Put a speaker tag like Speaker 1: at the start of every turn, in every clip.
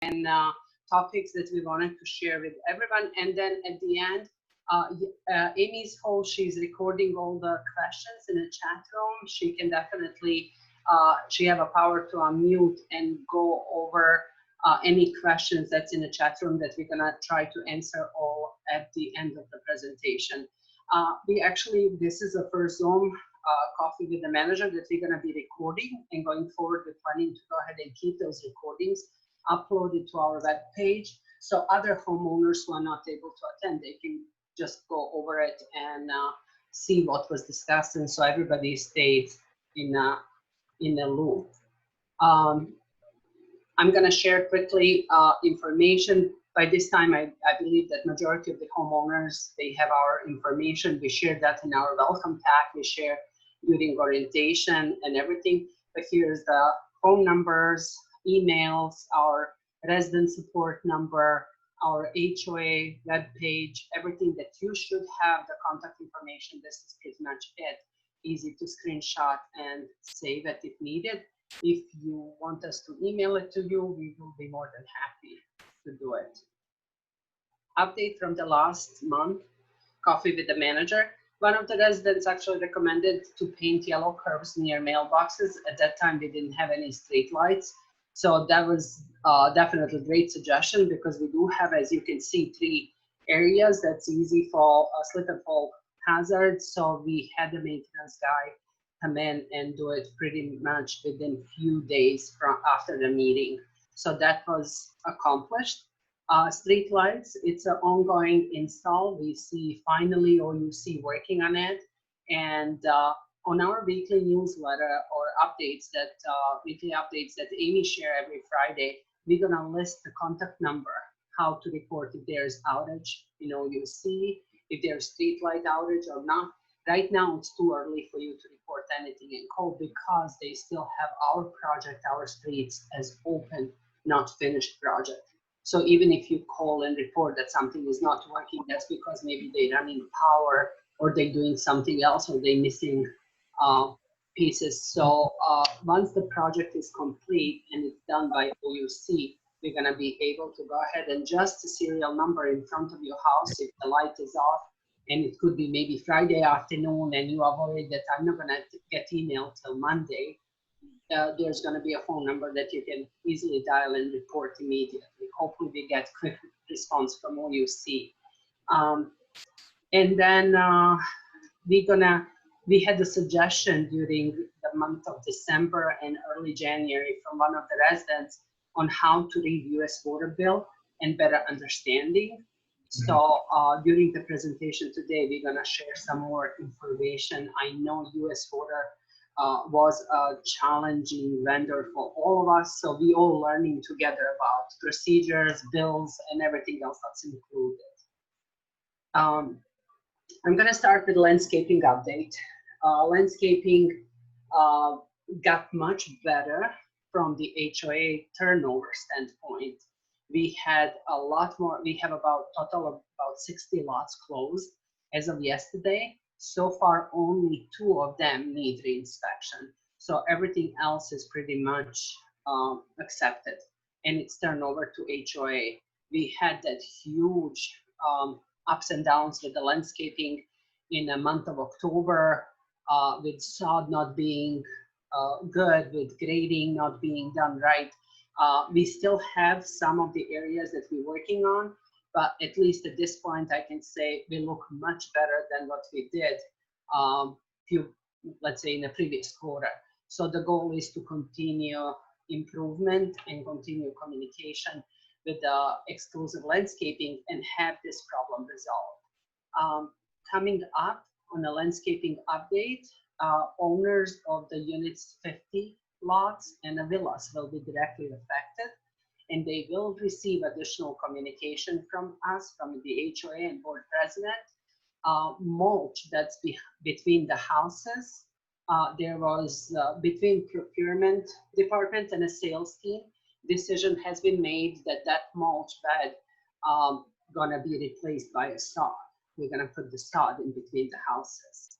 Speaker 1: and topics that we wanted to share with everyone. And then at the end, Amy's whole, she's recording all the questions in the chat room. She can definitely, she have a power to unmute and go over any questions that's in the chat room that we're gonna try to answer all at the end of the presentation. We actually, this is the first Zoom Coffee with the Manager that we're gonna be recording, and going forward we're planning to go ahead and keep those recordings uploaded to our web page. So other homeowners who are not able to attend, they can just go over it and see what was discussed, and so everybody stays in the loop. I'm going to share quickly information. By this time, I believe that majority of the homeowners, they have our information. We share that in our welcome pack. We share during orientation and everything. But here's the phone numbers, emails, our resident support number, our HOA web page, everything that you should have, the contact information. This is pretty much it. Easy to screenshot and save it if needed. If you want us to email it to you, we will be more than happy to do it. Update from the last month, Coffee with the Manager. One of the residents actually recommended to paint yellow curves near mailboxes. At that time, they didn't have any street lights. So that was definitely a great suggestion, because we do have, as you can see, 3 areas that's easy for slip and fall hazards. So we had the maintenance guy come in and do it pretty much within few days from after the meeting. So that was accomplished. Street lights, it's an ongoing install. We see finally OUC working on it. And on our weekly newsletter or updates that, weekly updates that Amy share every Friday, we're gonna list the contact number, how to report if there's outage in OUC, if there's street light outage or not. Right now, it's too early for you to report anything in code, because they still have our project, our streets, as open, not finished project. So even if you call and report that something is not working, that's because maybe they're running power, or they're doing something else, or they're missing pieces. So once the project is complete and it's done by OUC, we're gonna be able to go ahead and just a serial number in front of your house if the light is off. And it could be maybe Friday afternoon, and you are worried that I'm not going to get email till Monday. There's going to be a phone number that you can easily dial and report immediately. Hopefully we get quick response from OUC. And then we had a suggestion during the month of December and early January from one of the residents on how to read US water bill and better understanding. So during the presentation today, we're gonna share some more information. I know US Water was a challenging vendor for all of us, so we all learning together about procedures, bills, and everything else that's included. I'm gonna start with landscaping update. Landscaping got much better from the HOA turnover standpoint. We had a lot more, we have about total of about 60 lots closed as of yesterday. So far, only 2 of them need reinspection. So everything else is pretty much accepted, and it's turned over to HOA. We had that huge ups and downs with the landscaping in the month of October, with sod not being good, with grading not being done right. We still have some of the areas that we're working on, but at least at this point, I can say we look much better than what we did let's say in the previous quarter. So the goal is to continue improvement and continue communication with the exclusive landscaping and have this problem resolved. Coming up on the landscaping update, owners of the units 50 lots and the villas will be directly affected, and they will receive additional communication from us, from the HOA and board president. Mulch that's between the houses. There was between procurement department and a sales team, decision has been made that that mulch bed gonna be replaced by a sod. We're gonna put the sod in between the houses.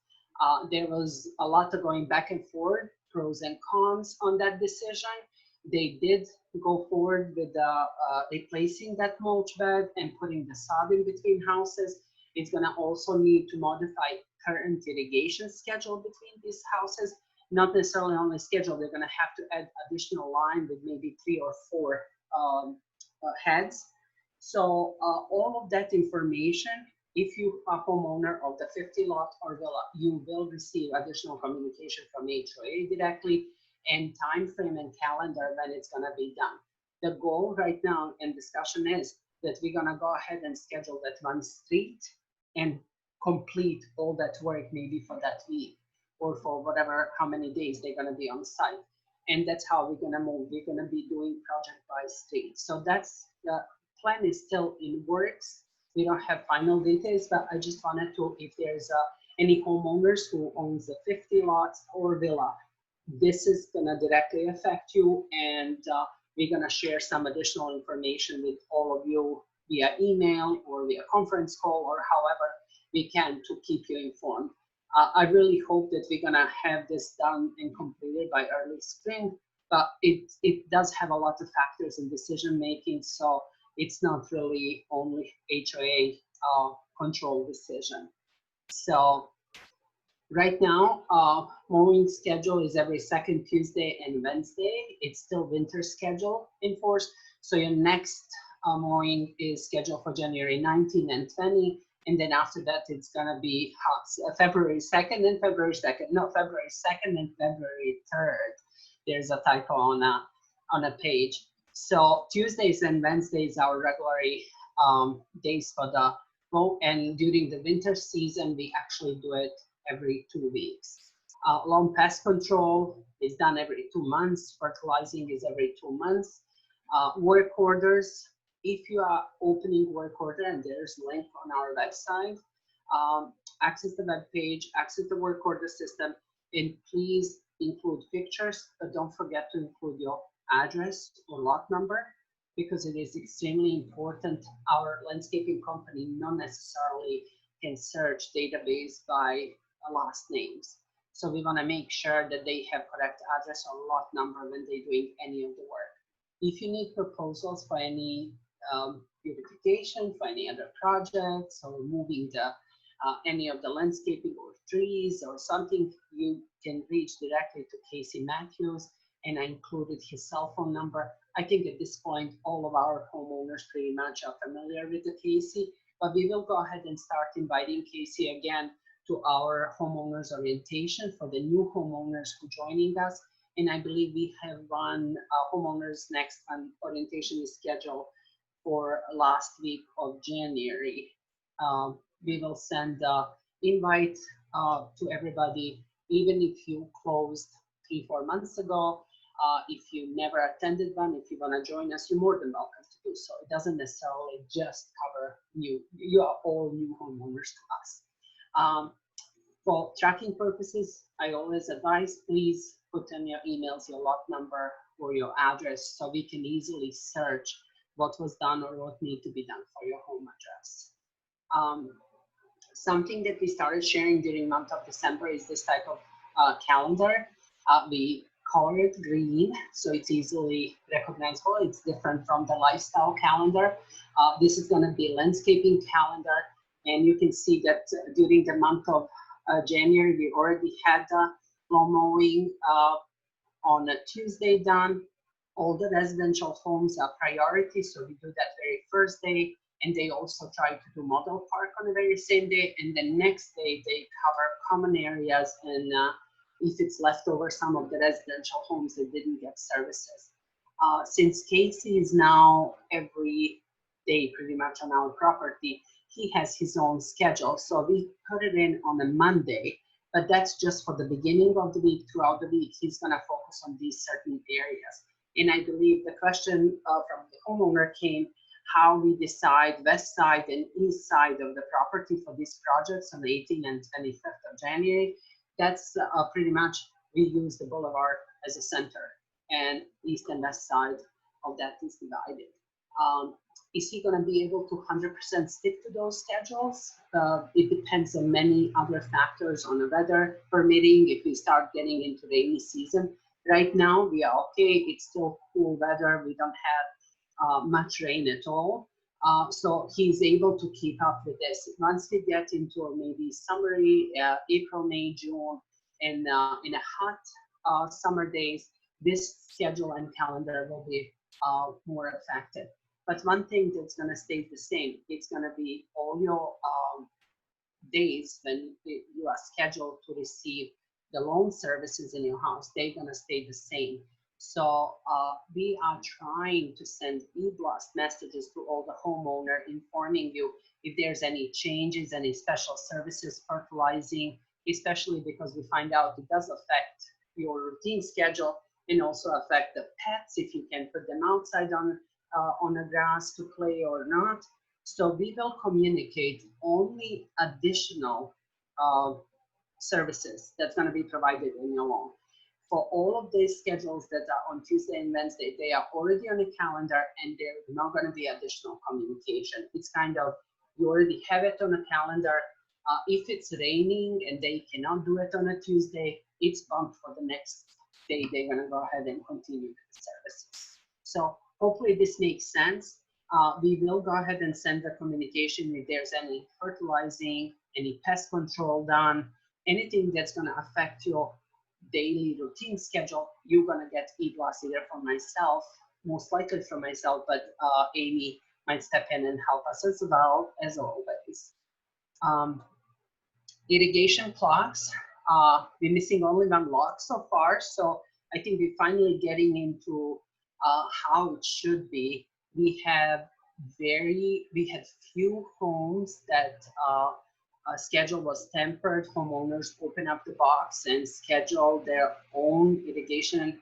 Speaker 1: There was a lot of going back and forth, pros and cons on that decision. They did go forward with replacing that mulch bed and putting the sod in between houses. It's going to also need to modify current irrigation schedule between these houses. Not necessarily only schedule, they're going to have to add additional line with maybe 3 or 4 heads. So all of that information, if you are homeowner of the 50 lot or villa, you will receive additional communication from HOA directly, and time frame and calendar when it's going to be done. The goal right now in discussion is that we're going to go ahead and schedule that one street and complete all that work maybe for that week or for whatever, how many days they're going to be on site. And that's how we're going to move. We're going to be doing project by street. So that's the plan is still in works. We don't have final details, but I just wanted to, if there's any homeowners who owns the 50 lots or villa, this is going to directly affect you, and we're going to share some additional information with all of you via email or via conference call or however we can to keep you informed. I really hope that we're going to have this done and completed by early spring, but it does have a lot of factors in decision making, so it's not really only HOA control decision. So right now, mowing schedule is every second Tuesday and Wednesday. It's still winter schedule in force. So your next mowing is scheduled for January 19 and 20. And then after that, it's going to be February 2nd and February 2nd. No, February 2nd and February 3rd. There's a typo on a page. So Tuesdays and Wednesdays are regularly days for the mow. And during the winter season, we actually do it every 2 weeks. Lawn pest control is done every 2 months. Fertilizing is every 2 months. Work orders, if you are opening work order, and there's a link on our website, access the web page, access the work order system, and please include pictures, but don't forget to include your address or lot number, because it is extremely important. Our landscaping company not necessarily can search database by last names. So we want to make sure that they have correct address or lot number when they're doing any of the work. If you need proposals for any beautification, for any other projects, or moving the any of the landscaping or trees or something, you can reach directly to Casey Matthews, and I included his cell phone number. I think at this point, all of our homeowners pretty much are familiar with the Casey, but we will go ahead and start inviting Casey again to our homeowners orientation for the new homeowners who are joining us. And I believe we have one homeowners next orientation is scheduled for last week of January. We will send the invite to everybody, even if you closed 3-4 months ago. If you never attended one, if you want to join us, you're more than welcome to do so. It doesn't necessarily just cover you. You are all new homeowners to us. For tracking purposes, I always advise, please put in your emails, your lot number, or your address, so we can easily search what was done or what needs to be done for your home address. Something that we started sharing during month of December is this type of calendar. We color it green, so it's easily recognizable. It's different from the lifestyle calendar. This is going to be a landscaping calendar, and you can see that during the month of January, we already had the lawn mowing on a Tuesday done. All the residential homes are priority, so we do that very first day, and they also try to do model park on the very same day, and the next day they cover common areas, and if it's left over some of the residential homes that didn't get services. Since Casey is now every day pretty much on our property, he has his own schedule, so we put it in on a Monday, but that's just for the beginning of the week. Throughout the week, he's going to focus on these certain areas. And I believe the question from the homeowner came, how we decide west side and east side of the property for these projects on the 18th and 25th of January. That's pretty much, we use the boulevard as a center, and east and west side of that is divided. Is he going to be able to 100% stick to those schedules? It depends on many other factors, on the weather permitting. If we start getting into rainy season, Right now, we are okay. It's still cool weather. We don't have much rain at all. So he's able to keep up with this. Once we get into maybe summery, April, May, June, and in a hot summer days, this schedule and calendar will be more affected. But one thing that's going to stay the same, it's going to be all your days when you are scheduled to receive the loan services in your house, they're going to stay the same. So we are trying to send e-blast messages to all the homeowner informing you if there's any changes, any special services, fertilizing, especially because we find out it does affect your routine schedule and also affect the pets if you can put them outside on the grass to play or not. So we will communicate only additional services that's going to be provided in your loan. For all of these schedules that are on Tuesday and Wednesday, they are already on the calendar and there's not going to be additional communication. It's kind of, you already have it on the calendar. If it's raining and they cannot do it on a Tuesday, it's bumped for the next day. They're going to go ahead and continue with the services. So hopefully this makes sense. We will go ahead and send the communication if there's any fertilizing, any pest control done, anything that's going to affect your daily routine schedule. You're going to get e-blast either from myself, most likely from myself, but Amy might step in and help us as well, as always. Irrigation clocks. We're missing only one lock so far, so I think we're finally getting into how it should be. We had few homes that schedule was tempered. Homeowners open up the box and schedule their own irrigation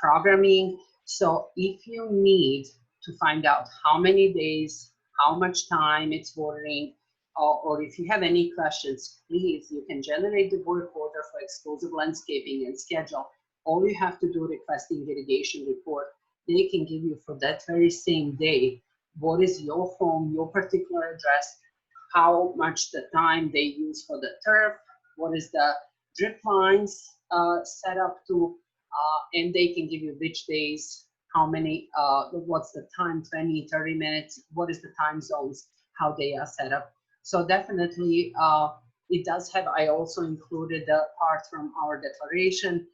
Speaker 1: programming. So if you need to find out how many days, how much time it's watering, or if you have any questions, please, you can generate the work order for exclusive landscaping and schedule. All you have to do, requesting irrigation report, they can give you for that very same day, what is your home, your particular address, how much the time they use for the turf, what is the drip lines set up to, and they can give you which days, how many, what's the time, 20, 30 minutes, what is the time zones, how they are set up. So definitely, it does have, I also included the part from our declaration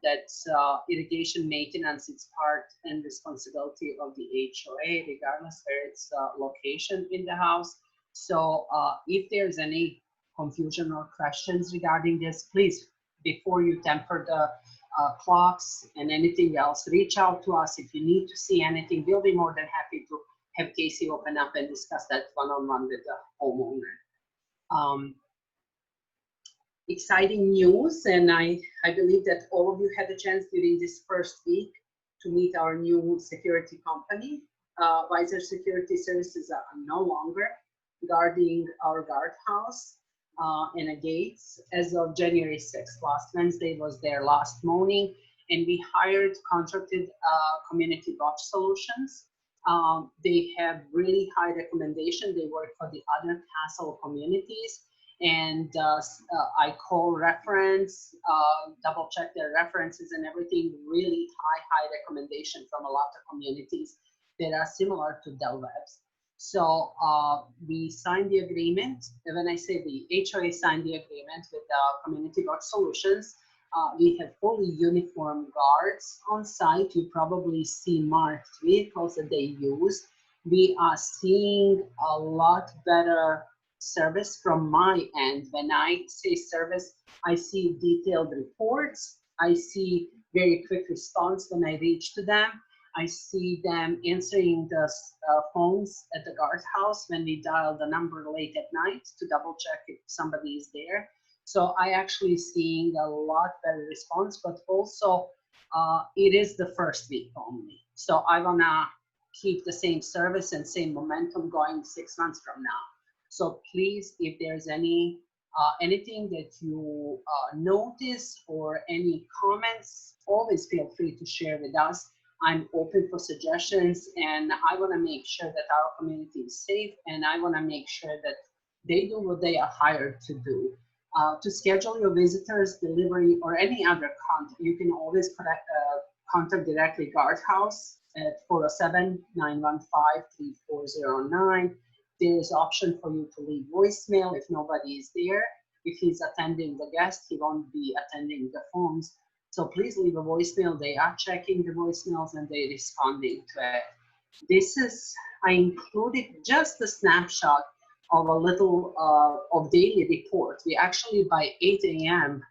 Speaker 1: that's irrigation maintenance. It's part and responsibility of the HOA, regardless where its location in the house. So if there's any confusion or questions regarding this, please, before you temper the clocks and anything else, reach out to us. If you need to see anything, we'll be more than happy to have Casey open up and discuss that one-on-one with the homeowner. Exciting news, and I believe that all of you had a chance during this first week to meet our new security company. Wiser Security Services are no longer guarding our guardhouse and the gates as of January 6th. Last Wednesday was their last morning, and we hired contracted community watch solutions. They have really high recommendation. They work for the other castle communities, and I call reference, double check their references and everything. Really high recommendation from a lot of communities that are similar to DWS. So we signed the agreement. And when I say the HOA signed the agreement with Community Watch Solutions, we have fully uniform guards on site. You probably see marked vehicles that they use. We are seeing a lot better service from my end. When I say service, I see detailed reports. I see very quick response when I reach to them. I see them answering the phones at the guardhouse when we dial the number late at night to double check if somebody is there. So I actually seeing a lot better response, but also it is the first week only. So I wanna keep the same service and same momentum going 6 months from now. So please, if there's any anything that you notice or any comments, always feel free to share with us. I'm open for suggestions, and I want to make sure that our community is safe, and I want to make sure that they do what they are hired to do. To schedule your visitors, delivery, or any other contact, you can always contact directly Guardhouse at 407-915-3409. There is option for you to leave voicemail if nobody is there. If he's attending the guest, he won't be attending the phones. So please leave a voicemail. They are checking the voicemails and they're responding to it. This is, I included just a snapshot of a little of daily report. We actually by 8 a.m.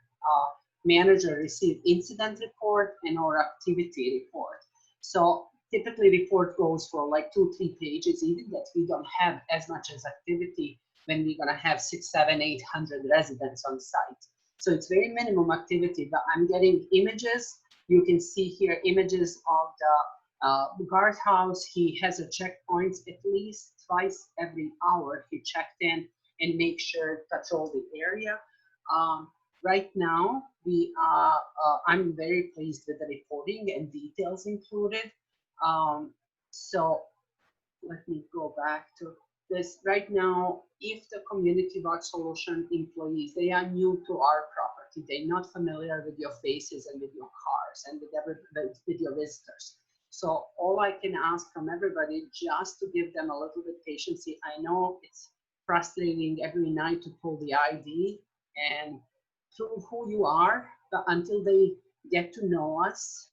Speaker 1: Manager received incident report and our activity report. So typically report goes for like 2-3 pages, even that we don't have as much as activity when we're gonna have 600, 700, 800 residents on site. So it's very minimum activity, but I'm getting images. You can see here images of the guardhouse. He has a checkpoint at least twice every hour. He checked in and make sure patrol the area. Right now, we are. I'm very pleased with the reporting and details included. So let me go back to this. Right now, if the community watch solution employees, they are new to our property, they're not familiar with your faces and with your cars and with your visitors. So all I can ask from everybody, just to give them a little bit patience. I know it's frustrating every night to pull the ID and prove who you are, but until they get to know us,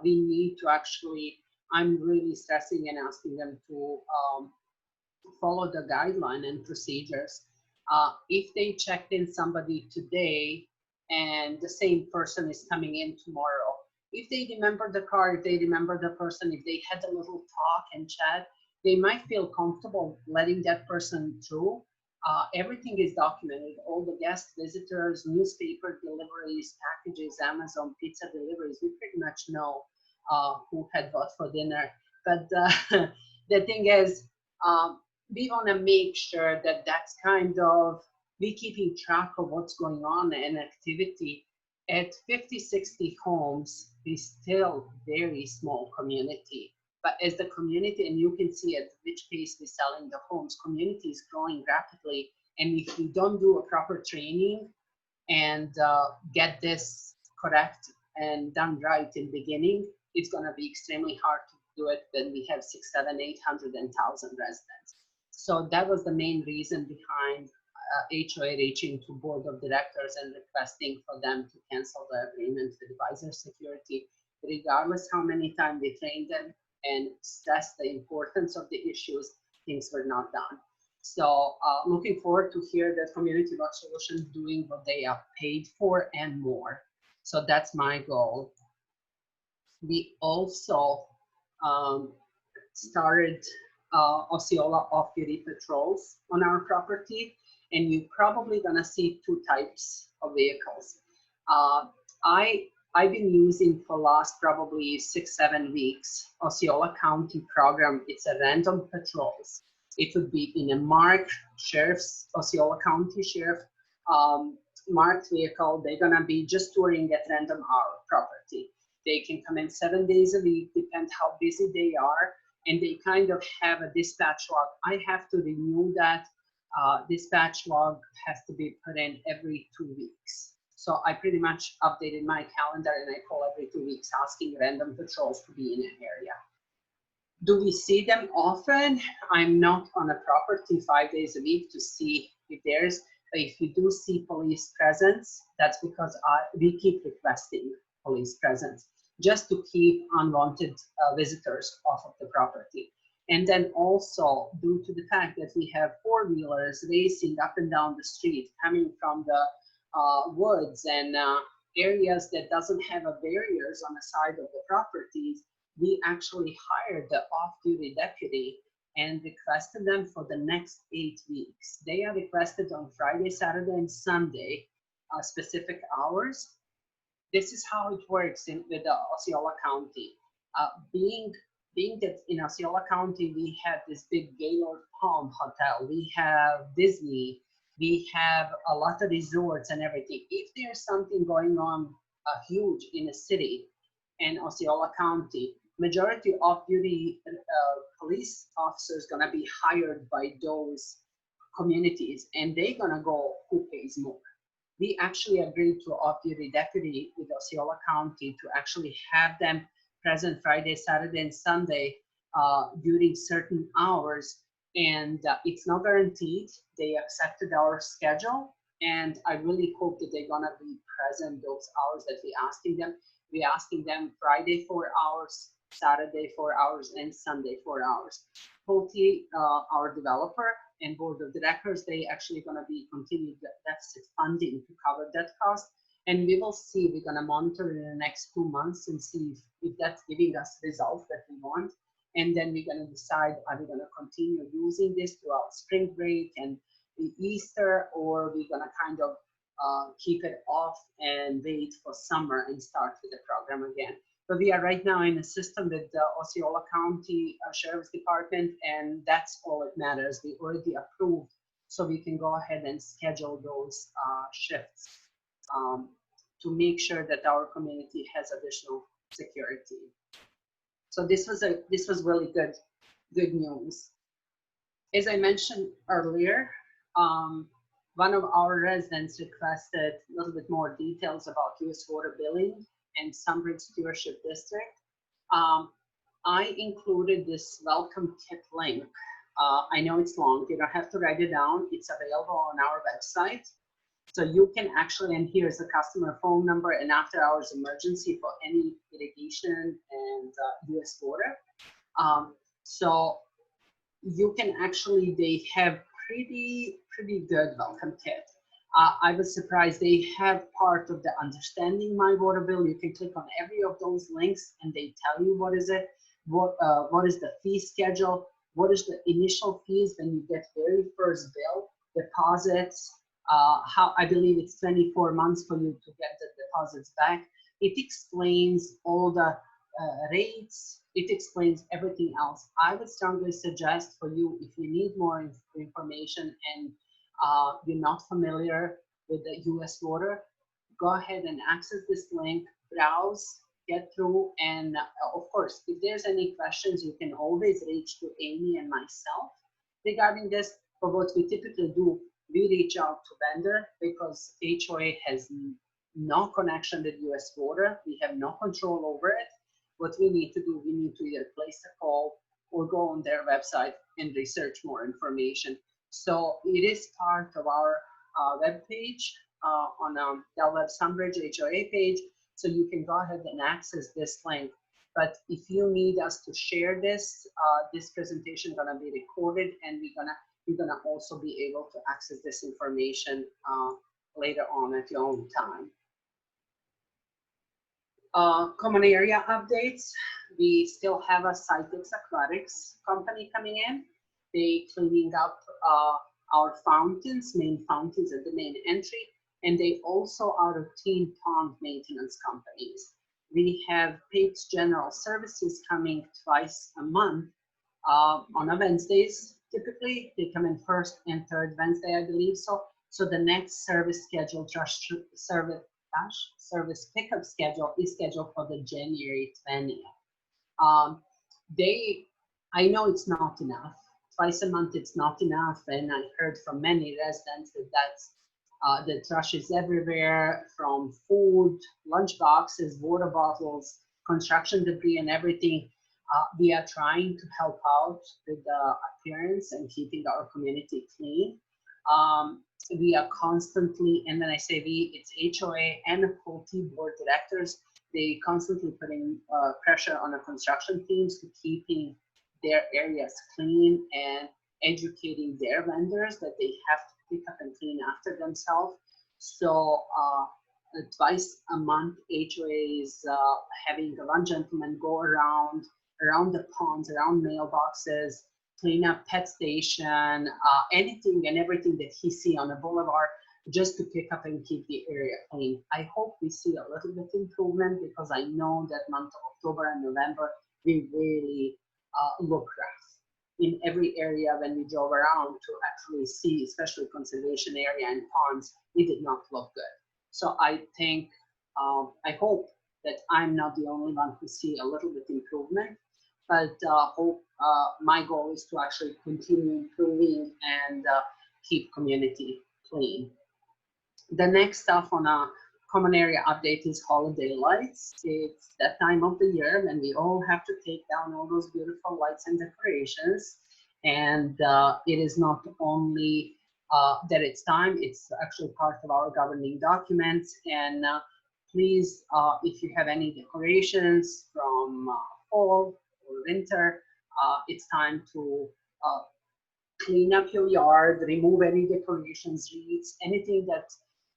Speaker 1: we need to actually, I'm really stressing and asking them to follow the guideline and procedures. If they checked in somebody today and the same person is coming in tomorrow, if they remember the car, if they remember the person, if they had a little talk and chat, they might feel comfortable letting that person through. Everything is documented. All the guest visitors, newspaper deliveries, packages, Amazon pizza deliveries, we pretty much know who had what for dinner. But the thing is, we want to make sure that that's kind of, we keeping track of what's going on and activity. At 50, 60 homes, we still very small community. But as the community, and you can see at which pace we're selling the homes, community is growing rapidly. And if we don't do a proper training and get this correct and done right in the beginning, it's going to be extremely hard to do it when we have 600, 700, 800, and 1,000 residents. So that was the main reason behind HOA reaching to board of directors and requesting for them to cancel the agreement with Advisor Security, regardless how many times we trained them and stress the importance of the issues, things were not done. So looking forward to hear that Community Watch Solutions doing what they are paid for and more. So that's my goal. We also started Osceola off-duty patrols on our property, and you're probably gonna see 2 types of vehicles. I've been using for last probably 6-7 weeks Osceola County program. It's a random patrols. It would be in a marked sheriff's, Osceola County Sheriff marked vehicle. They're gonna be just touring at random our property. They can come in 7 days a week, depend how busy they are, and they kind of have a dispatch log. I have to renew that. Dispatch log has to be put in every 2 weeks. So I pretty much updated my calendar and I call every 2 weeks asking random patrols to be in an area. Do we see them often? I'm not on a property 5 days a week to see if there's, but if you do see police presence, that's because we keep requesting police presence just to keep unwanted visitors off of the property. And then also due to the fact that we have 4-wheelers racing up and down the street, coming from the woods and areas that doesn't have a barriers on the side of the properties, we actually hired the off-duty deputy and requested them for the next 8 weeks. They are requested on Friday, Saturday, and Sunday, specific hours. This is how it works with the Osceola County. Being that in Osceola County, we have this big Gaylord Palm Hotel, we have Disney, we have a lot of resorts and everything. If there's something going on huge in a city in Osceola County, majority of duty police officers gonna be hired by those communities, and they're gonna go who pays more. we actually agreed to off-duty deputy with Osceola County to actually have them present Friday, Saturday, and Sunday during certain hours. And it's not guaranteed. They accepted our schedule, and I really hope that they're gonna be present those hours that we asking them. We asking them Friday 4 hours, Saturday 4 hours, and Sunday 4 hours. Pulte, our developer and board of directors, they actually going to be continuing the deficit funding to cover that cost. And we will see, we're going to monitor in the next 2 months and see if that's giving us results that we want. And then we're going to decide, are we going to continue using this throughout spring break and the Easter, or we're going to kind of keep it off and wait for summer and start with the program again. But we are right now in a system with the Osceola County Sheriff's Department, and that's all that matters. We already approved, so we can go ahead and schedule those shifts to make sure that our community has additional security. So this was really good news. As I mentioned earlier, one of our residents requested a little bit more details about U.S. water billing and Sunbridge Stewardship District. I included this welcome kit link. I know it's long, you don't have to write it down. It's available on our website. So you can actually, and here's the customer phone number and after hours emergency for any irrigation and US water. So you can actually, they have pretty good welcome kit. I was surprised they have part of the understanding my water bill. You can click on every of those links and they tell you what is it, what is the fee schedule, what is the initial fees when you get very first bill, deposits, how I believe it's 24 months for you to get the deposits back. It explains all the rates. It explains everything else. I would strongly suggest for you, if you need more information and you're not familiar with the US water, go ahead and access this link, browse, get through, and of course, if there's any questions, you can always reach to Amy and myself regarding this. But what we typically do, we reach out to vendor because HOA has no connection with US water. We have no control over it. What we need to do, we need to either place a call or go on their website and research more information. So it is part of our web page on Del Webb Sunbridge HOA page. So you can go ahead and access this link. But if you need us to share this, this presentation is gonna be recorded, and you're gonna also be able to access this information later on at your own time. Common area updates. We still have a Cytex Aquatics company coming in. They cleaning up our fountains, main fountains at the main entry, and they also are routine pond maintenance companies. We have Pape's General Services coming twice a month on a Wednesdays. Typically, they come in first and third Wednesday, I believe. So the next service schedule, service pickup schedule is scheduled for the January 20th. I know it's not enough. Twice a month, it's not enough. And I heard from many residents that the trash is everywhere, from food, lunch boxes, water bottles, construction debris, and everything. We are trying to help out with the appearance and keeping our community clean. We are constantly, and when I say we, it's HOA and the Pulte board directors, they constantly putting pressure on the construction teams to keeping their areas clean and educating their vendors that they have to pick up and clean after themselves. So twice a month, HOA is having one gentleman go around the ponds, around mailboxes, clean up pet station, anything and everything that he see on the boulevard, just to pick up and keep the area clean. I hope we see a little bit improvement, because I know that month of October and November, we really look rough in every area. When we drove around to actually see, especially conservation area and ponds, it did not look good. So I think, I hope that I'm not the only one who see a little bit improvement, but hope my goal is to actually continue improving and keep community clean. The next stuff on a common area update is holiday lights. It's that time of the year when we all have to take down all those beautiful lights and decorations. And it is not only that it's time, it's actually part of our governing documents. And please, if you have any decorations from fall or winter, it's time to clean up your yard, remove any decorations, wreaths, anything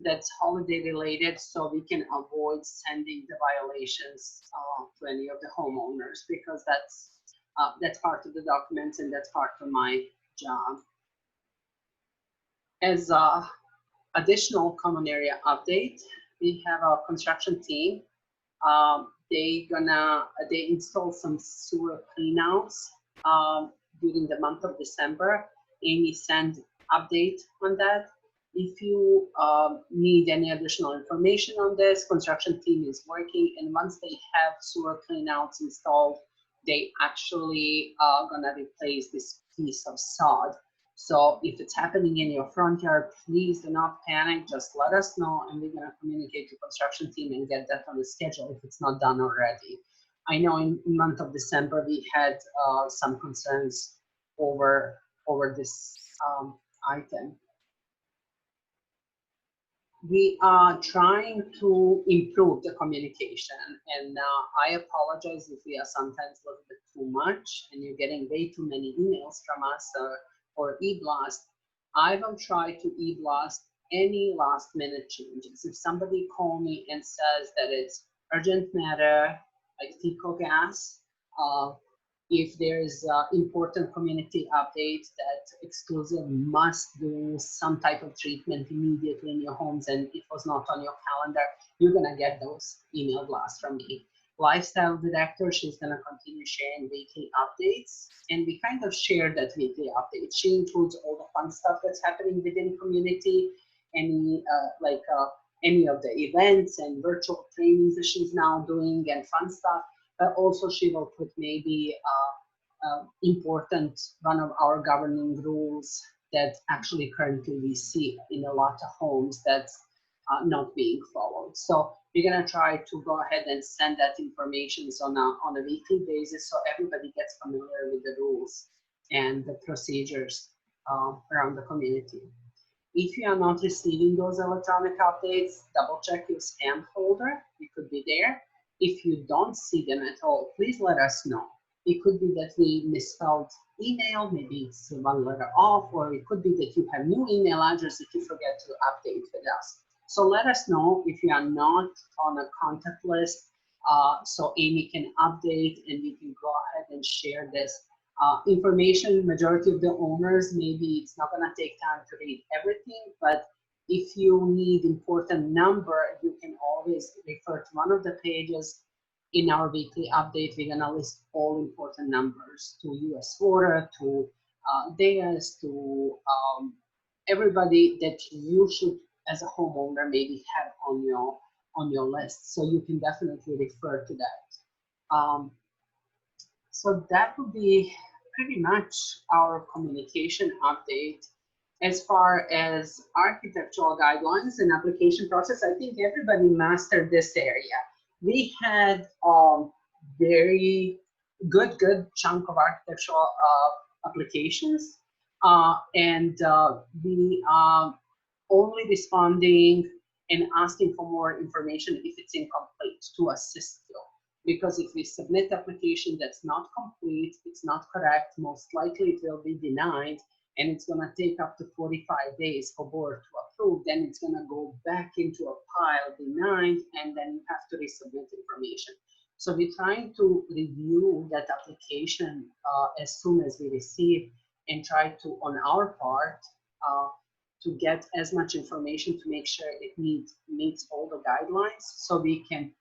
Speaker 1: that's holiday related, so we can avoid sending the violations to any of the homeowners, because that's part of the documents and that's part of my job. As additional common area update, we have our construction team. They install some sewer cleanouts during the month of December. Amy sent update on that. If you need any additional information on this, construction team is working, and once they have sewer cleanouts installed, they actually are gonna replace this piece of sod. So if it's happening in your front yard, please do not panic, just let us know, and we're gonna communicate to construction team and get that on the schedule if it's not done already. I know in the month of December, we had some concerns over this item. We are trying to improve the communication, and I apologize if we are sometimes a little bit too much and you're getting way too many emails from us or e-blast. I will try to e-blast any last minute changes. If somebody calls me and says that it's urgent matter, like FICO gas, if there's important community updates that exclusive must do some type of treatment immediately in your homes and it was not on your calendar, you're gonna get those email blasts from me. Lifestyle director, she's gonna continue sharing weekly updates, and we kind of share that weekly update. She includes all the fun stuff that's happening within community, any any of the events and virtual trainings that she's now doing and fun stuff. But also she will put maybe important one of our governing rules that actually currently we see in a lot of homes that's not being followed. So we're gonna try to go ahead and send that information on a weekly basis so everybody gets familiar with the rules and the procedures around the community. If you are not receiving those electronic updates, double check your spam folder, it could be there. If you don't see them at all, please let us know. It could be that we misspelled email, maybe it's one letter off, or it could be that you have new email address that you forget to update with us. So let us know if you are not on a contact list, so Amy can update and we can go ahead and share this information. Majority of the owners, maybe it's not gonna take time to read everything, but if you need important number, you can always refer to one of the pages in our weekly update. We're gonna list all important numbers to US Water, to DWS, to everybody that you should, as a homeowner, maybe have on your list. So you can definitely refer to that. So that would be pretty much our communication update. As far as architectural guidelines and application process, I think everybody mastered this area. We had very good chunk of architectural applications, and we are only responding and asking for more information if it's incomplete to assist you. Because if we submit application that's not complete, it's not correct, most likely it will be denied, and it's gonna take up to 45 days for board to approve, then it's gonna go back into a pile denied, and then you have to resubmit information. So we're trying to review that application as soon as we receive and try to, on our part, to get as much information to make sure it meets all the guidelines, so we can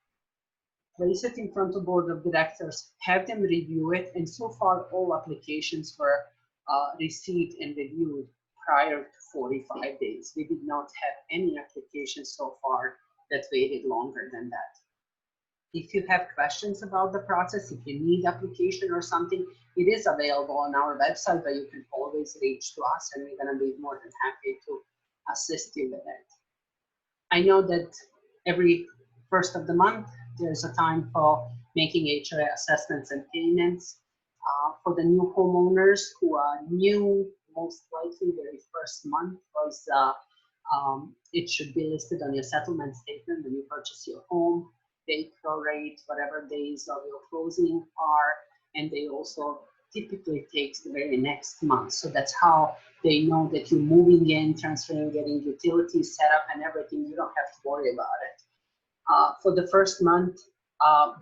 Speaker 1: place it in front of board of directors, have them review it, and so far all applications were received and reviewed prior to 45 days. We did not have any applications so far that waited longer than that. If you have questions about the process, if you need application or something, it is available on our website, but you can always reach to us and we're gonna be more than happy to assist you with it. I know that every first of the month, there's a time for making HOA assessments and payments. For the new homeowners who are new, most likely very first month was it should be listed on your settlement statement when you purchase your home. They prorate whatever days of your closing are, and they also typically takes the very next month. So that's how they know that you're moving in, transferring, getting utilities set up and everything. You don't have to worry about it. For the first month,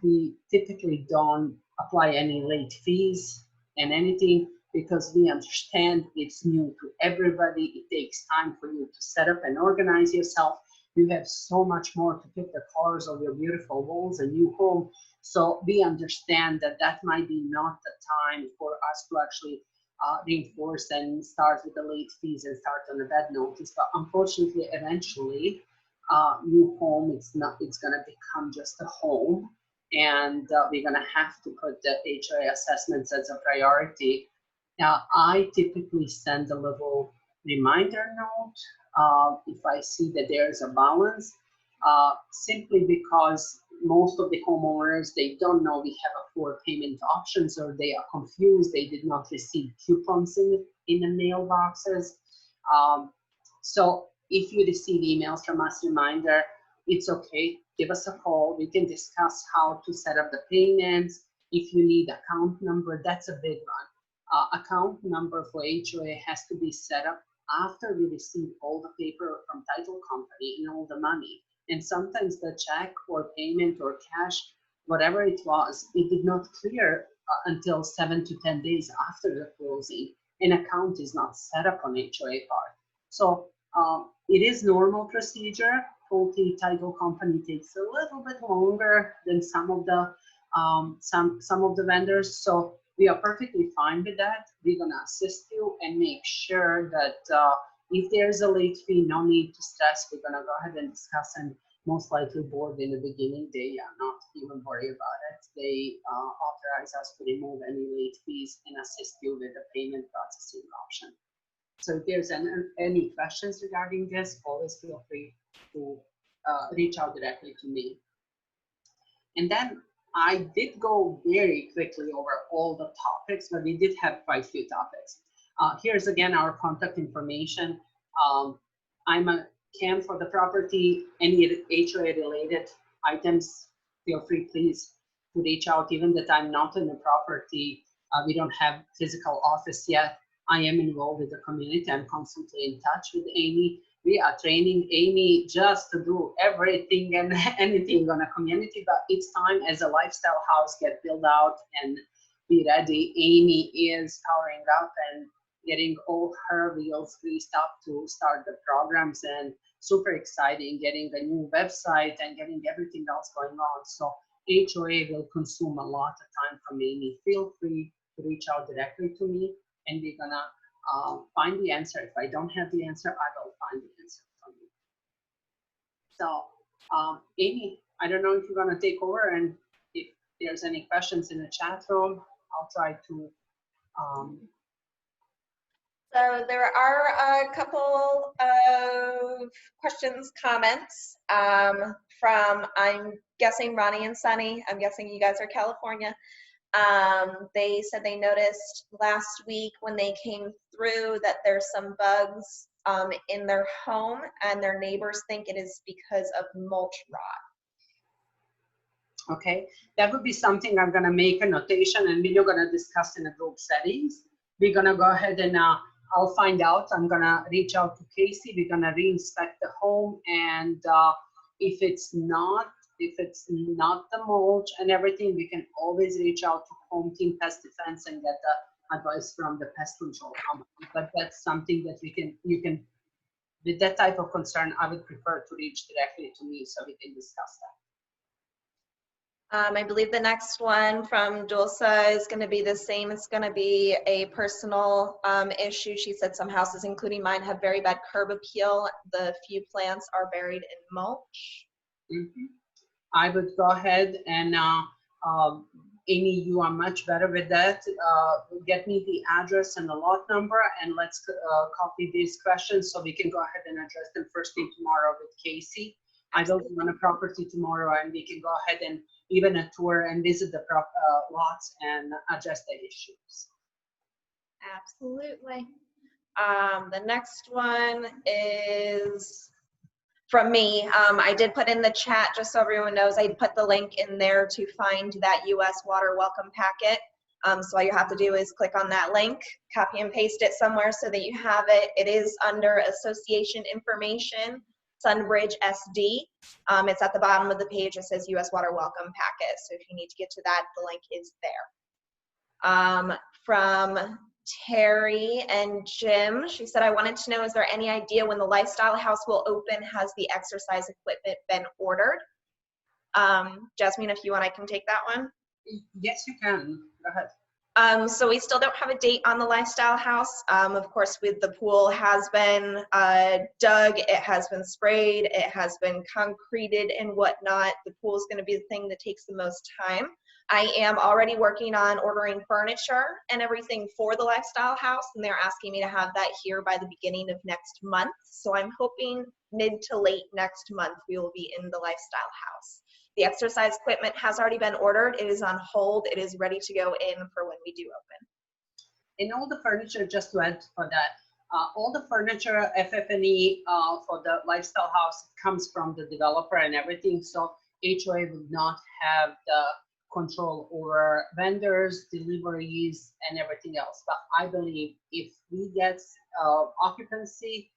Speaker 1: we typically don't apply any late fees and anything because we understand it's new to everybody. It takes time for you to set up and organize yourself. You have so much more to pick the colors of your beautiful walls, a new home. So we understand that that might be not the time for us to actually reinforce and start with the late fees and start on a bad notice. But unfortunately, eventually, new home, it's going to become just a home, and we're going to have to put the HOA assessments as a priority. Now, I typically send a little reminder note if I see that there's a balance, simply because most of the homeowners, they don't know we have a 4 payment options, or they are confused. They did not receive coupons in the mailboxes. So if you receive emails from us reminder, it's okay. Give us a call. We can discuss how to set up the payments. If you need account number, that's a big one. Account number for HOA has to be set up after we receive all the paper from title company and all the money. And sometimes the check or payment or cash, whatever it was, it did not clear until 7 to 10 days after the closing. An account is not set up on HOA part. So it is normal procedure. Faulty title company takes a little bit longer than some of the vendors. So we are perfectly fine with that. We're gonna assist you and make sure that if there's a late fee, no need to stress. We're gonna go ahead and discuss, and most likely board in the beginning, they are not even worry about it. They authorize us to remove any late fees and assist you with the payment processing option. So if there's any questions regarding this, always feel free to reach out directly to me. And then I did go very quickly over all the topics, but we did have quite a few topics. Here's again our contact information. I'm a CAM for the property. Any HOA related items, feel free please to reach out. Even that I'm not in the property, we don't have physical office yet. I am involved with the community. I'm constantly in touch with Amy. We are training Amy just to do everything and anything on a community, but it's time as a lifestyle house get built out and be ready. Amy is powering up and getting all her wheels greased up to start the programs, and super exciting, getting a new website and getting everything else going on. So HOA will consume a lot of time from Amy. Feel free to reach out directly to me, and we're gonna find the answer. If I don't have the answer, I will find the answer from you. So Amy, I don't know if you're gonna take over, and if there's any questions in the chat room, I'll try to.
Speaker 2: So there are a couple of questions, comments from, I'm guessing Ronnie and Sunny. I'm guessing you guys are California. They said they noticed last week when they came through that there's some bugs in their home, and their neighbors think it is because of mulch rot.
Speaker 1: Okay, that would be something I'm gonna make a notation, and we're gonna discuss in the group settings. We're gonna go ahead and I'll find out. I'm gonna reach out to Casey. We're gonna re-inspect the home, and if it's not the mulch and everything, we can always reach out to Home Team Pest Defense and get the advice from the pest control company. But that's something that you can, with that type of concern, I would prefer to reach directly to me so we can discuss that.
Speaker 2: I believe the next one from Dulce is going to be the same. It's going to be a personal issue. She said some houses, including mine, have very bad curb appeal. The few plants are buried in mulch.
Speaker 1: I would go ahead and Amy, you are much better with that. Get me the address and the lot number, and let's copy these questions so we can go ahead and address them first thing tomorrow with Casey. I will be on a property tomorrow, and we can go ahead and even a tour and visit the lots and address the issues.
Speaker 2: Absolutely. The next one is from me. I did put in the chat, just so everyone knows, I put the link in there to find that U.S. Water Welcome Packet. So all you have to do is click on that link, copy and paste it somewhere so that you have it. It is under Association Information, Sunbridge SD. It's at the bottom of the page. It says U.S. Water Welcome Packet. So if you need to get to that, the link is there. From Terry and Jim, she said, I wanted to know, is there any idea when the Lifestyle House will open? Has the exercise equipment been ordered? Jasmine, if you want, I can take that one.
Speaker 1: Yes, you can. Go ahead.
Speaker 2: So we still don't have a date on the Lifestyle House. Of course, with the pool has been dug, it has been sprayed, it has been concreted and whatnot. The pool is going to be the thing that takes the most time. I am already working on ordering furniture and everything for the Lifestyle House, and they're asking me to have that here by the beginning of next month. So I'm hoping mid to late next month we will be in the Lifestyle House. The exercise equipment has already been ordered. It is on hold. It is ready to go in for when we do open.
Speaker 1: And all the furniture, just to add for that, all the furniture, FF&E for the Lifestyle House comes from the developer and everything. So HOA would not have the control over vendors, deliveries, and everything else. But I believe if we get occupancy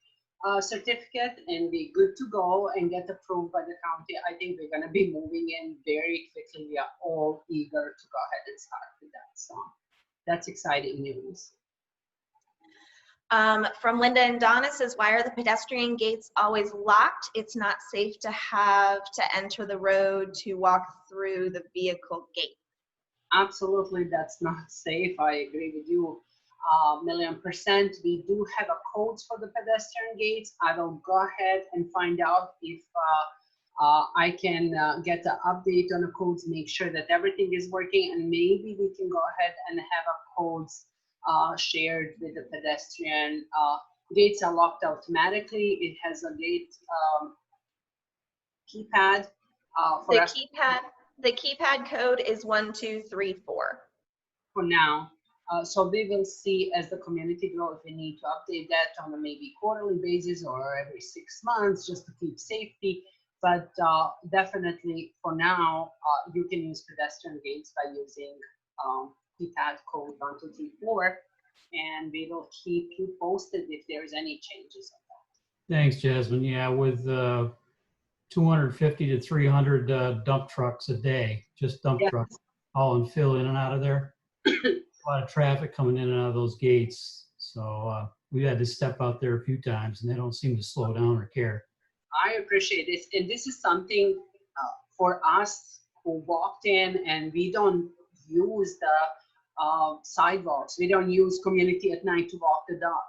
Speaker 1: certificate and be good to go and get approved by the county, I think we're going to be moving in very quickly. We are all eager to go ahead and start with that. So that's exciting news.
Speaker 2: From Linda and Donna says, why are the pedestrian gates always locked? It's not safe to have to enter the road to walk through the vehicle gate.
Speaker 1: Absolutely, that's not safe. I agree with you 1,000,000%. We do have a codes for the pedestrian gates. I will go ahead and find out if I can get an update on the codes, make sure that everything is working, and maybe we can go ahead and have a codes shared with the pedestrian. Gates are locked automatically. It has a gate keypad.
Speaker 2: The keypad code is 1234.
Speaker 1: For now. So we will see as the community grows if we need to update that on a maybe quarterly basis or every 6 months just to keep safety. But definitely for now, you can use pedestrian gates by using keypad code 1234, and we will keep you posted if there's any changes on that.
Speaker 3: Thanks, Jasmine. Yeah, with 250 to 300 dump trucks a day, just dump trucks, hauling fill in and out of there. A lot of traffic coming in and out of those gates. So we had to step out there a few times, and they don't seem to slow down or care.
Speaker 1: I appreciate this. And this is something for us who walked in, and we don't use the sidewalks. We don't use community at night to walk the dog.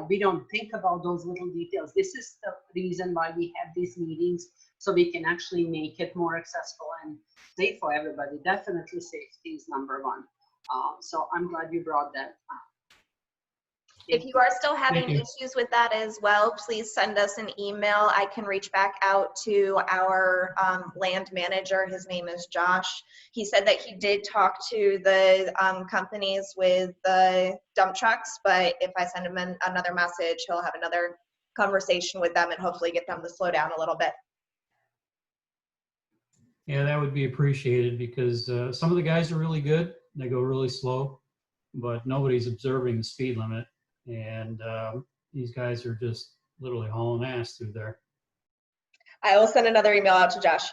Speaker 1: We don't think about those little details. This is the reason why we have these meetings, so we can actually make it more accessible and safe for everybody. Definitely safety is number one. So I'm glad you brought that up.
Speaker 2: If you are still having issues with that as well, please send us an email. I can reach back out to our land manager. His name is Josh. He said that he did talk to the companies with the dump trucks, but if I send him another message, he'll have another conversation with them and hopefully get them to slow down a little bit.
Speaker 3: Yeah, that would be appreciated, because some of the guys are really good. They go really slow, but nobody's observing the speed limit. And these guys are just literally hauling ass through there.
Speaker 2: I will send another email out to Josh.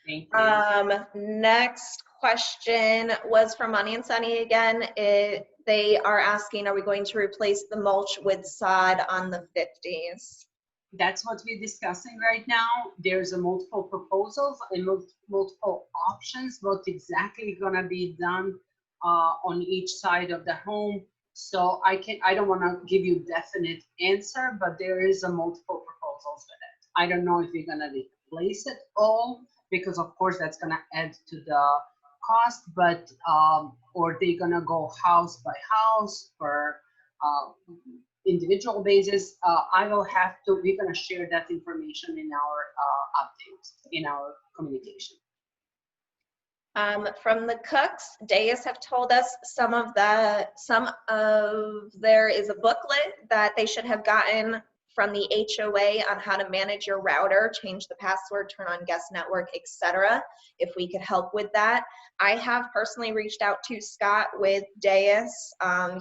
Speaker 1: Thank you.
Speaker 2: Next question was from Money and Sunny again. They are asking, are we going to replace the mulch with sod on the 50s?
Speaker 1: That's what we're discussing right now. There's a multiple proposals and multiple options, what exactly gonna be done on each side of the home. So I don't want to give you definite answer, but there is a multiple proposals with it. I don't know if we're gonna replace it all because of course that's going to add to the cost, but or they're going to go house by house per individual basis. I will have to, we're going to share that information in our updates, in our communication.
Speaker 2: From the cooks, DWS have told us there is a booklet that they should have gotten from the HOA on how to manage your router, change the password, turn on guest network, etc. If we could help with that. I have personally reached out to Scott with DWS.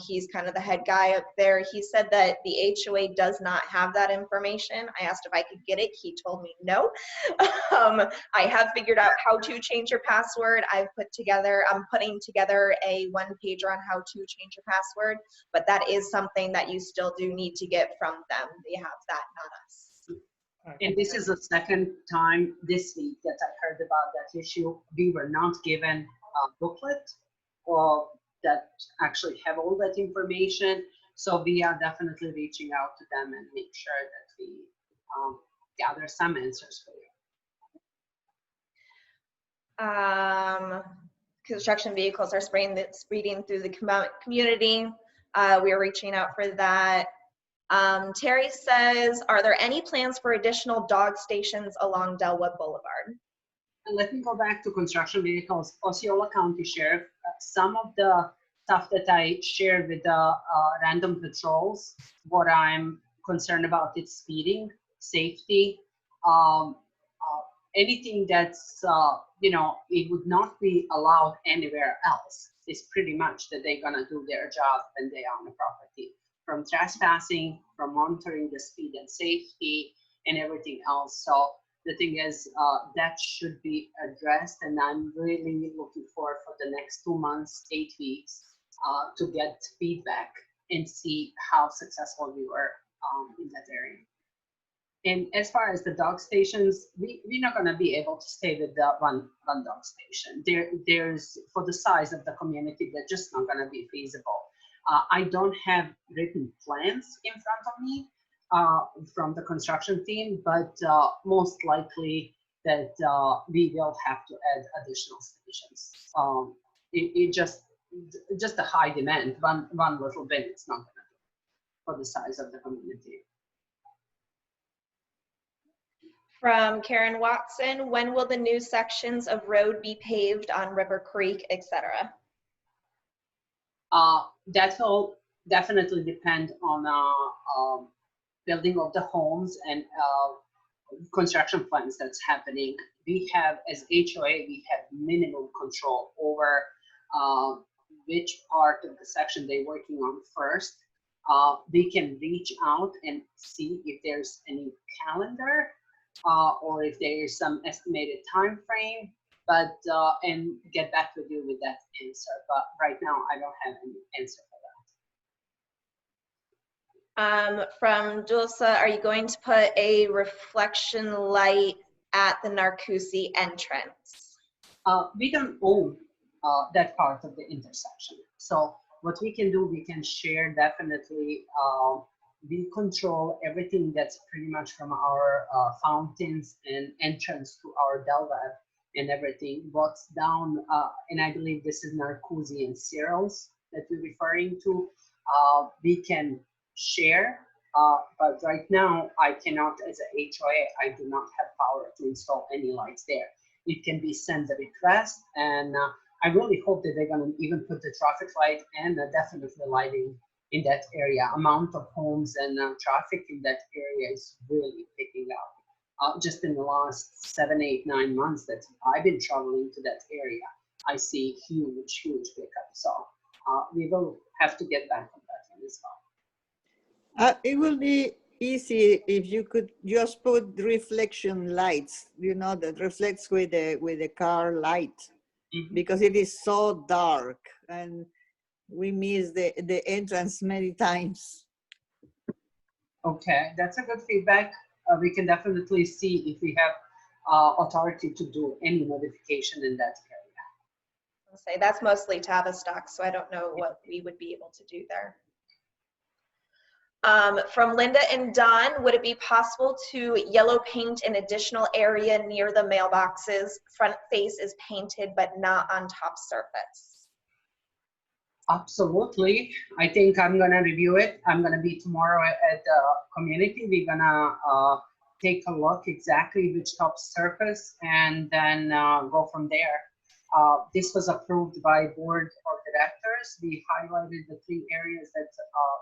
Speaker 2: He's kind of the head guy up there. He said that the HOA does not have that information. I asked if I could get it. He told me no. I have figured out how to change your password. I'm putting together a one-pager on how to change your password, but that is something that you still do need to get from them. They have that, not us.
Speaker 1: And this is the second time this week that I heard about that issue. We were not given a booklet or that actually have all that information. So we are definitely reaching out to them and make sure that we gather some answers for you.
Speaker 2: Construction vehicles are speeding through the community. We are reaching out for that. Terry says, are there any plans for additional dog stations along Delwood Boulevard?
Speaker 1: And let me go back to construction vehicles. Osceola County Sheriff, some of the stuff that I shared with the random patrols, what I'm concerned about is speeding, safety, anything that's, it would not be allowed anywhere else. It's pretty much that they're gonna do their job when they are on the property. From trespassing, from monitoring the speed and safety, and everything else. So the thing is, that should be addressed, and I'm really looking forward for the next 2 months, 8 weeks, to get feedback and see how successful we were in that area. And as far as the dog stations, we're not going to be able to stay with the one dog station. There's, for the size of the community, that's just not going to be feasible. I don't have written plans in front of me from the construction team, but most likely that we will have to add additional stations. It just a high demand. One little bit, it's not going to do for the size of the community.
Speaker 2: From Karen Watson, when will the new sections of road be paved on River Creek, etc.?
Speaker 1: That will definitely depend on building of the homes and construction plans that's happening. We have, as HOA, we have minimum control over which part of the section they're working on first. We can reach out and see if there's any calendar or if there is some estimated time frame, but and get back with you with that answer. But right now, I don't have any answer for that.
Speaker 2: From Dulce, are you going to put a reflection light at the Narcoossee entrance?
Speaker 1: We don't own that part of the intersection. So what we can do, we can share definitely. We control everything that's pretty much from our fountains and entrance to our Delweb and everything. What's down, and I believe this is Narcoossee and Cyril's that we're referring to, we can share, but right now I cannot, as a HOA, I do not have power to install any lights there. It can be sent a request, and I really hope that they're gonna even put the traffic light and definitely lighting in that area. Amount of homes and traffic in that area is really picking up. Just in the last 7, 8, 9 months that I've been traveling to that area, I see huge pickup. So we will have to get back on that one as well.
Speaker 4: It will be easy if you could just put reflection lights, that reflects with the car light, because it is so dark and we miss the entrance many times.
Speaker 1: Okay, that's a good feedback. We can definitely see if we have authority to do any modification in that area.
Speaker 2: I'll say that's mostly Tavistock, so I don't know what we would be able to do there. From Linda and Don, would it be possible to yellow paint an additional area near the mailboxes? Front face is painted, but not on top surface.
Speaker 1: Absolutely. I think I'm gonna review it. I'm gonna be tomorrow at the community. We're gonna take a look exactly which top surface and then go from there. This was approved by board of directors. We highlighted the 3 areas that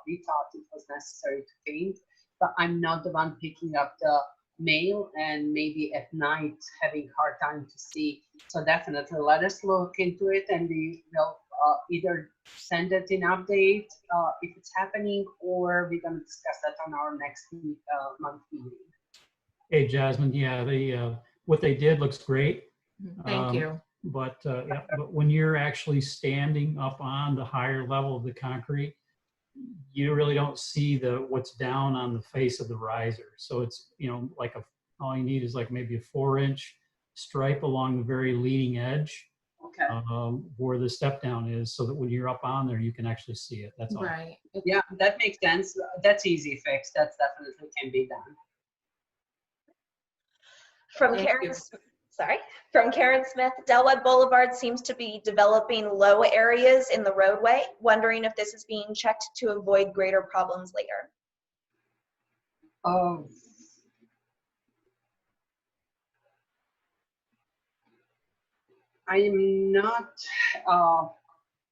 Speaker 1: we thought it was necessary to paint, but I'm not the one picking up the mail and maybe at night having hard time to see. So definitely let us look into it, and we will either send it in update if it's happening, or we're going to discuss that on our next month meeting.
Speaker 3: Hey, Jasmine, yeah, they, what they did looks great.
Speaker 5: Thank you.
Speaker 3: But, yeah, but when you're actually standing up on the higher level of the concrete, you really don't see what's down on the face of the riser. So it's, you know, like all you need is like maybe a 4-inch stripe along the very leading edge.
Speaker 1: Okay.
Speaker 3: Where the step down is, so that when you're up on there, you can actually see it. That's all.
Speaker 5: Right.
Speaker 1: Yeah, that makes sense. That's easy fix. That's definitely can be done.
Speaker 2: From
Speaker 5: Thank
Speaker 2: Karen,
Speaker 5: you.
Speaker 2: From Karen Smith, Delwood Boulevard seems to be developing low areas in the roadway. Wondering if this is being checked to avoid greater problems later.
Speaker 1: I am not,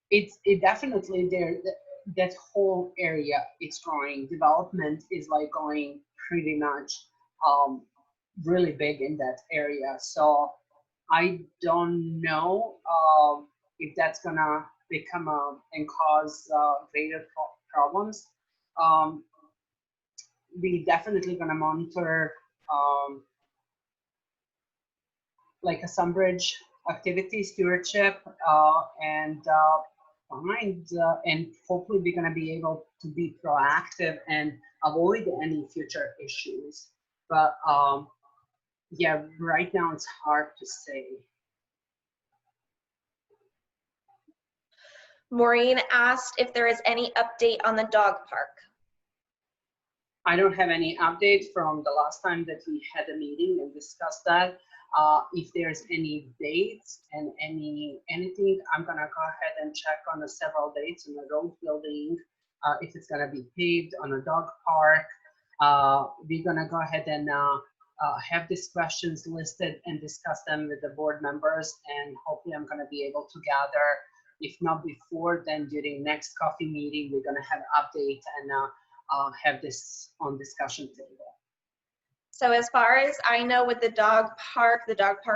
Speaker 1: it definitely there, that whole area is growing. Development is like going pretty much really big in that area. So I don't know if that's gonna become and cause greater problems. We definitely gonna monitor like a Sunbridge activity stewardship and hopefully we're going to be able to be proactive and avoid any future issues. But yeah, right now it's hard to say.
Speaker 2: Maureen asked if there is any update on the dog park.
Speaker 1: I don't have any update from the last time that we had a meeting and discussed that. If there's any dates and anything, I'm gonna go ahead and check on the several dates in the road building. If it's gonna be paved on a dog park, we're gonna go ahead and have these questions listed and discuss them with the board members. And hopefully I'm gonna be able to gather, if not before, then during next coffee meeting, we're gonna have update and have this on discussion table.
Speaker 2: So as far as I know with the dog park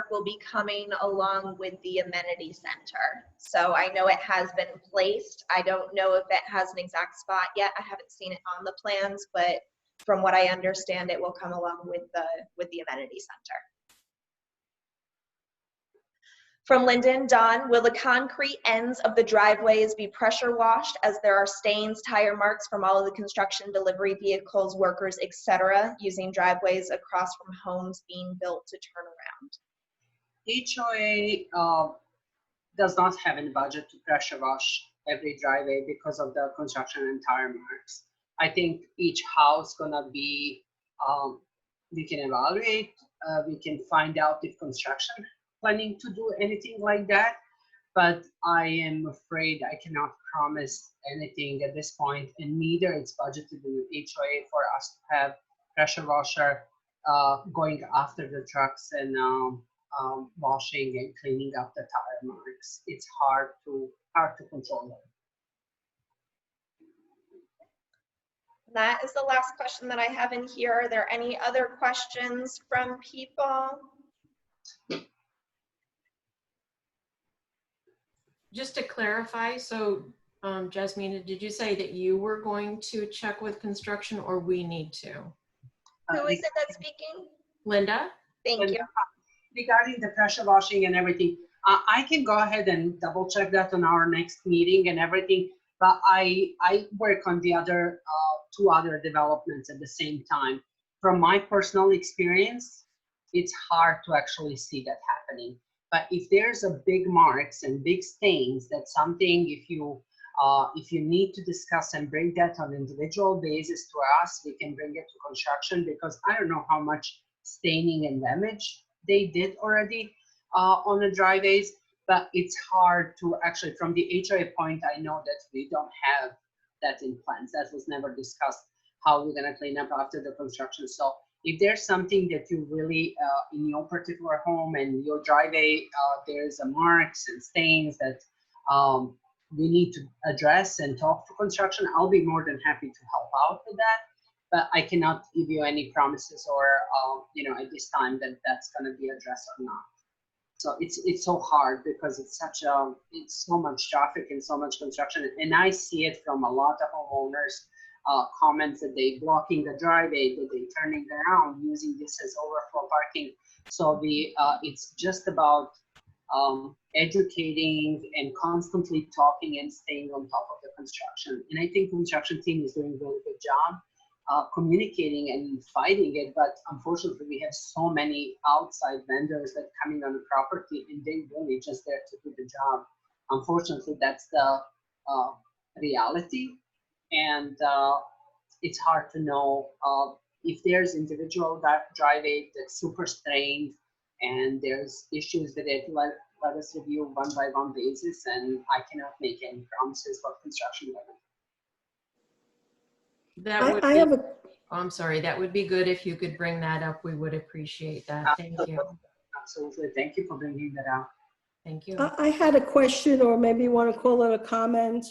Speaker 2: will be coming along with the amenity center. So I know it has been placed. I don't know if it has an exact spot yet. I haven't seen it on the plans, but from what I understand, it will come along with the amenity center. From Lyndon, Don, will the concrete ends of the driveways be pressure washed as there are stains, tire marks from all of the construction, delivery vehicles, workers, etc., using driveways across from homes being built to turn around?
Speaker 1: HOA does not have any budget to pressure wash every driveway because of the construction and tire marks. I think each house gonna be, we can evaluate, we can find out if construction planning to do anything like that, but I am afraid I cannot promise anything at this point, and neither it's budgeted in the HOA for us to have pressure washer going after the trucks and washing and cleaning up the tire marks. It's hard to control them.
Speaker 2: That is the last question that I have in here. Are there any other questions from people?
Speaker 5: Just to clarify, so Jasmine, did you say that you were going to check with construction, or we need to?
Speaker 2: Who is it that's speaking?
Speaker 5: Linda?
Speaker 2: Thank you.
Speaker 1: Regarding the pressure washing and everything, I can go ahead and double check that on our next meeting and everything, but I work on the other 2 other developments at the same time. From my personal experience, it's hard to actually see that happening. But if there's a big marks and big stains, that's something, if you If you need to discuss and bring that on an individual basis to us, we can bring it to construction, because I don't know how much staining and damage they did already on the driveways, but it's hard to actually, from the HOA point, I know that we don't have that in plans. That was never discussed, how we're gonna clean up after the construction. So if there's something that you really, in your particular home and your driveway, there's a marks and stains that we need to address and talk to construction, I'll be more than happy to help out with that. But I cannot give you any promises or, at this time that that's going to be addressed or not. So it's so hard, because it's so much traffic and so much construction. And I see it from a lot of homeowners, comments that they blocking the driveway, that they turning around, using this as overflow parking. So it's just about educating and constantly talking and staying on top of the construction. And I think construction team is doing a really good job communicating and fighting it. But unfortunately, we have so many outside vendors that coming on the property, and they really just there to do the job. Unfortunately, that's the reality. And it's hard to know if there's individual driveway that's super strained and there's issues with it. Let us review one by one basis, and I cannot make any promises for construction level.
Speaker 5: That would
Speaker 6: I
Speaker 5: be,
Speaker 6: have a,
Speaker 5: oh, I'm sorry, that would be good if you could bring that up. We would appreciate that. Thank you.
Speaker 1: Absolutely. Thank you for bringing that out.
Speaker 5: Thank you.
Speaker 6: I had a question, or maybe you want to call it a comment,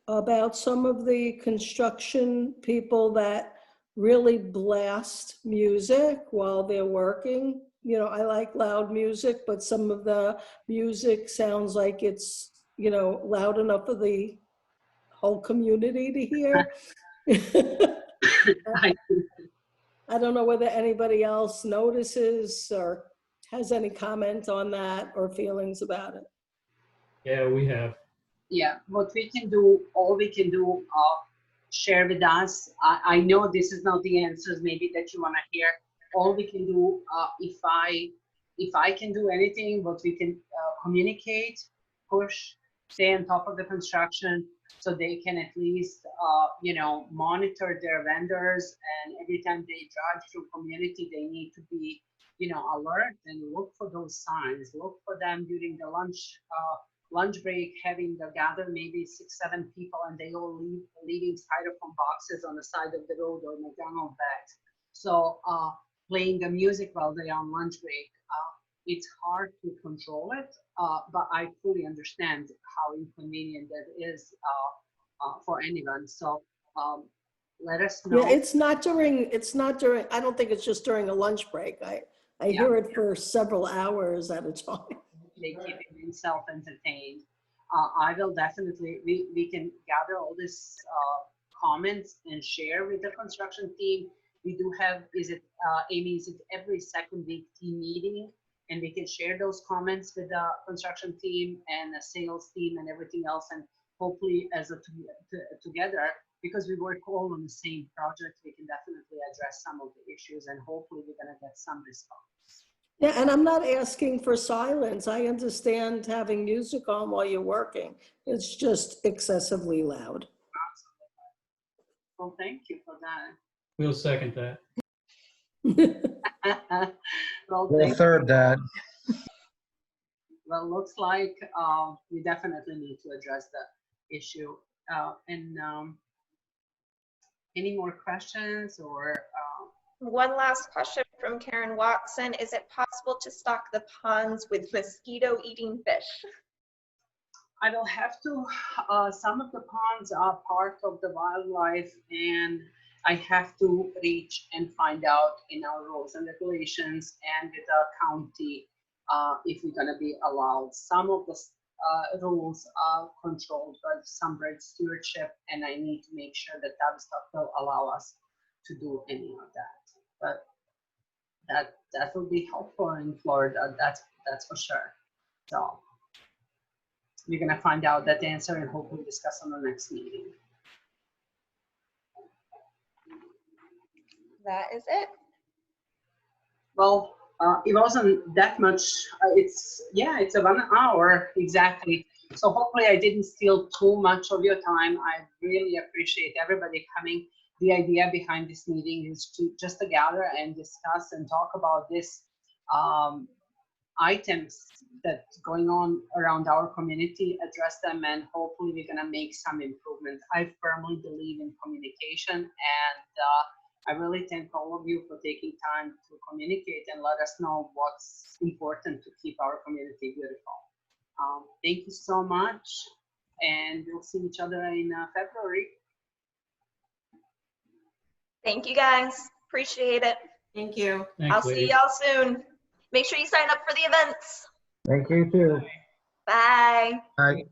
Speaker 6: about some of the construction people that really blast music while they're working. You know, I like loud music, but some of the music sounds like it's, loud enough for the whole community to hear. I don't know whether anybody else notices or has any comment on that or feelings about it.
Speaker 3: Yeah, we have.
Speaker 1: Yeah, what we can do, all we can do, share with us. I know this is not the answers maybe that you want to hear. All we can do, if I can do anything, what we can communicate, push, stay on top of the construction, so they can at least, monitor their vendors, and every time they drive through community, they need to be, alert and look for those signs. Look for them during the lunch break, having the gather maybe 6-7 people, and they all leaving styrofoam boxes on the side of the road or McDonald's bags. So playing the music while they're on lunch break, it's hard to control it, but I fully understand how inconvenient that is for anyone. So let us know.
Speaker 6: Yeah, it's not during, I don't think it's just during a lunch break. I hear it for several hours at a time.
Speaker 1: They keep themselves entertained. I will definitely, we can gather all this comments and share with the construction team. We do have, Amy, is it every second week team meeting? And we can share those comments with the construction team and the sales team and everything else. And hopefully as together, because we work all on the same project, we can definitely address some of the issues, and hopefully we're gonna get some response.
Speaker 6: Yeah, and I'm not asking for silence. I understand having music on while you're working. It's just excessively loud.
Speaker 1: Absolutely. Well, thank you for that.
Speaker 3: We'll second that.
Speaker 1: Well,
Speaker 7: We'll third that.
Speaker 1: Well, looks like we definitely need to address the issue. Any more questions or?
Speaker 2: One last question from Karen Watson. Is it possible to stock the ponds with mosquito-eating fish?
Speaker 1: I will have to. Some of the ponds are part of the wildlife, and I have to reach and find out in our rules and regulations and with the county if we're going to be allowed. Some of the rules are controlled by some bird stewardship, and I need to make sure that that stuff will allow us to do any of that. But that will be helpful in Florida. That's for sure. So we're going to find out that answer and hopefully discuss on the next meeting.
Speaker 2: That is it.
Speaker 1: Well, it wasn't that much. It's a 1 hour exactly. So hopefully I didn't steal too much of your time. I really appreciate everybody coming. The idea behind this meeting is to just to gather and discuss and talk about this items that's going on around our community, address them, and hopefully we're going to make some improvements. I firmly believe in communication, and I really thank all of you for taking time to communicate and let us know what's important to keep our community beautiful. Thank you so much, and we'll see each other in February.
Speaker 2: Thank you guys. Appreciate it.
Speaker 5: Thank you.
Speaker 3: Thanks,
Speaker 2: I'll
Speaker 3: ladies.
Speaker 2: see y'all soon. Make sure you sign up for the events.
Speaker 7: Thank you too.
Speaker 2: Bye.
Speaker 7: Bye.